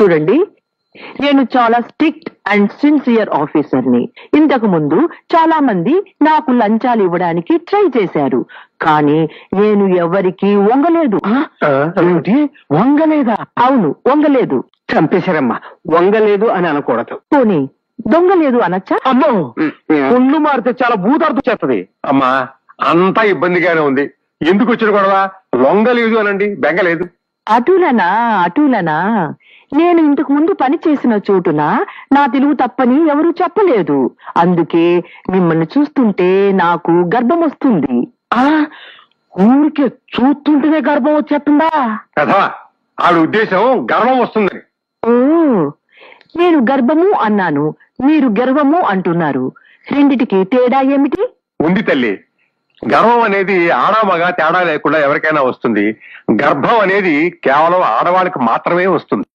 చూడండి, నేను చాలా స్ట్రిక్ట్ అండ్ సిన్సియర్ ఆఫీసర్ని. ఇంతకు ముందు చాలా మంది నాకు లంచాలు ఇవ్వడానికి ట్రై చేశారు, కానీ నేను ఎవరికి వంగలేదు. ఏమిటి వంగలేదా? అవును, వంగలేదు. చంపేశారమ్మా. వంగలేదు అని అనకూడదు. పోనీ దొంగలేదు అనొచ్చా? అమ్మో, ఒళ్ళు మారితే చాలా భూతార్థం చేస్తది. అమ్మా, అంతా ఇబ్బందిగానే ఉంది. ఎందుకు వచ్చిన గొడవ? లొంగలేదు అనండి, బెంగలేదు. అటులనా నేను ఇంతకు ముందు పని చేసిన చోటున నా తెలుగు తప్పని ఎవరూ చెప్పలేదు. అందుకే మిమ్మల్ని చూస్తుంటే నాకు గర్భం వస్తుంది. ఊరికే చూస్తుంటేనే గర్భం వచ్చేస్తుందా? కదా ఆవిడ ఉద్దేశం గర్వం వస్తుందని. ఓ, నేను గర్భము అన్నాను, మీరు గర్వము అంటున్నారు. రెండిటికి తేడా ఏమిటి? ఉంది తల్లి. గర్వం అనేది ఆడమగ తేడా లేకుండా ఎవరికైనా వస్తుంది. గర్భం అనేది కేవలం ఆడవాళ్ళకి మాత్రమే వస్తుంది.